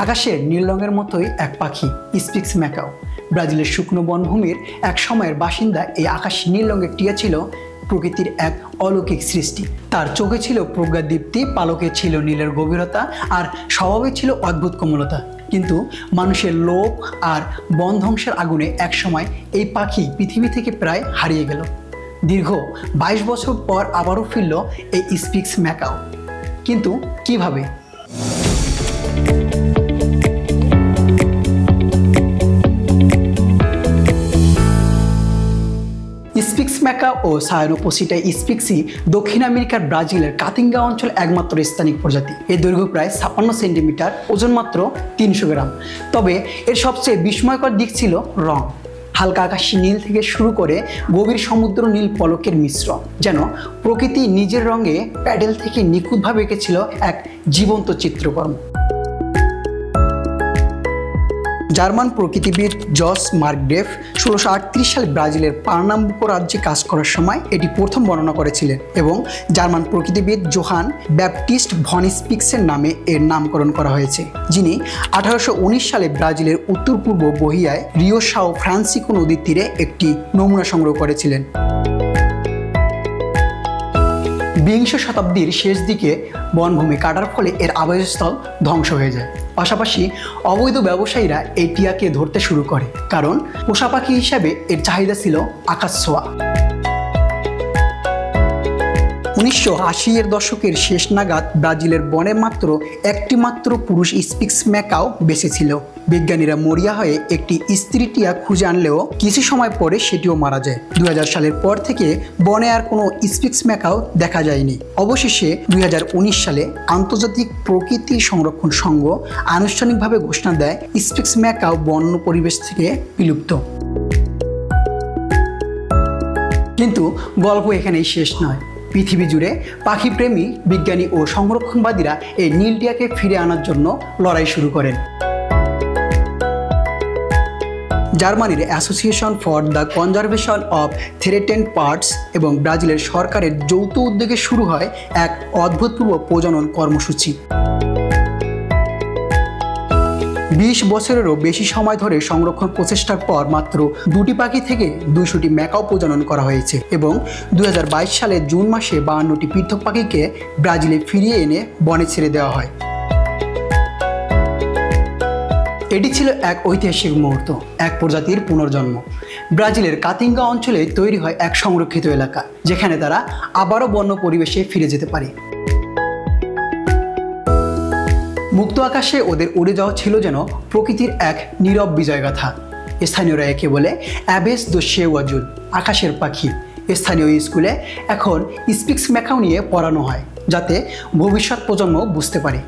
আকাশের নীল রঙের মতোই এক পাখি স্পিক্স ম্যাকাও। ব্রাজিলের শুকনো বনভূমির এক সময়ের বাসিন্দা এই আকাশ নীল রঙের টিয়া ছিল প্রকৃতির এক অলৌকিক সৃষ্টি। তার চোখে ছিল প্রজ্ঞাদীপ্তি, পালকে ছিল নীলের গভীরতা, আর স্বভাবে ছিল অদ্ভুত কোমলতা। কিন্তু মানুষের লোভ আর বন ধ্বংসের আগুনে একসময় এই পাখি পৃথিবী থেকে প্রায় হারিয়ে গেল। দীর্ঘ 22 বছর পর আবারও ফিরল এই স্পিক্স ম্যাকাও। কিন্তু কিভাবে? স্পিক্স ম্যাকাও ও সায়ানোপসিটা স্পিক্সি দক্ষিণ আমেরিকার ব্রাজিলের কাতিঙ্গা অঞ্চল একমাত্র স্থানিক প্রজাতি। এর দৈর্ঘ্য প্রায় 56 সেন্টিমিটার, ওজন মাত্র 300 গ্রাম। তবে এর সবচেয়ে বিস্ময়কর দিক ছিল রং। হালকা আকাশি নীল থেকে শুরু করে গভীর সমুদ্র নীল পলকের মিশ্রণ, যেন প্রকৃতি নিজের রঙে প্যাডেল থেকে নিখুঁতভাবে এঁকেছিল এক জীবন্ত চিত্রকর্ম। জার্মান প্রকৃতিবিদ জস মার্কগ্রেফ 1638 সালে ব্রাজিলের পার্নাম্বুকো রাজ্যে কাজ করার সময় এটি প্রথম বর্ণনা করেছিলেন এবং জার্মান প্রকৃতিবিদ জোহান ব্যাপটিস্ট ভন স্পিক্সের নামে এর নামকরণ করা হয়েছে, যিনি 1819 সালে ব্রাজিলের উত্তর পূর্ব বহিয়ায় রিও সাও ফ্রান্সিসকো নদীর তীরে একটি নমুনা সংগ্রহ করেছিলেন। বিংশ শতাব্দীর শেষ দিকে বনভূমি কাটার ফলে এর আবাসস্থল ধ্বংস হয়ে যায়। পাশাপাশি অবৈধ ব্যবসায়ীরা এই টিয়াকে ধরতে শুরু করে, কারণ পোষা পাখি হিসাবে এর চাহিদা ছিল আকাশ ছোঁয়া। 1980-এর দশকের শেষ নাগাদ ব্রাজিলের বনে মাত্র একটি পুরুষ স্পিক্স ম্যাকাও বেঁচে ছিল। বিজ্ঞানীরা মরিয়া হয়ে একটি স্ত্রী টিয়া খুঁজে আনলেও কিছু সময় পরে সেটিও মারা যায়। 2000 সালের পর থেকে বনে আর কোনো স্পিক্স ম্যাকাও দেখা যায়নি। অবশেষে 2019 সালে আন্তর্জাতিক প্রকৃতি সংরক্ষণ সংঘ আনুষ্ঠানিকভাবে ঘোষণা দেয় স্পিক্স ম্যাকাও বন্য পরিবেশ থেকে বিলুপ্ত। কিন্তু গল্প এখানেই শেষ নয়। পৃথিবী জুড়ে পাখিপ্রেমী, বিজ্ঞানী ও সংরক্ষণবাদীরা এই নীল টিয়াকে ফিরে আনার জন্য লড়াই শুরু করেন। জার্মানির association for the conservation of threatened birds এবং ব্রাজিলের সরকারের যৌথ উদ্যোগে শুরু হয় এক অভূতপূর্ব প্রজনন কর্মসূচি। 20 বছরেরও বেশি সময় ধরে সংরক্ষণ প্রচেষ্টার পর মাত্র 2টি পাখি থেকে 200টি ম্যাকাও প্রজনন করা হয়েছে এবং 2022 সালের জুন মাসে 52টি পৃথক পাখিকে ব্রাজিলে ফিরিয়ে এনে বনে ছেড়ে দেওয়া হয়। এটি ছিল এক ঐতিহাসিক মুহূর্ত, এক প্রজাতির পুনর্জন্ম। ব্রাজিলের কাতিঙ্গা অঞ্চলে তৈরি হয় এক সংরক্ষিত এলাকা, যেখানে তারা আবারও বন্য পরিবেশে ফিরে যেতে পারে। মুক্ত আকাশে ওদের উড়ে যাওয়া ছিল যেন প্রকৃতির এক নীরব বিজয়গাথা। স্থানীয়রা একে বলে অ্যাবেস দো শেওয়াজুল, আকাশের পাখি। স্থানীয় স্কুলে এখন স্পিক্স ম্যাকাও নিয়ে পড়ানো হয়, যাতে ভবিষ্যৎ প্রজন্ম বুঝতে পারে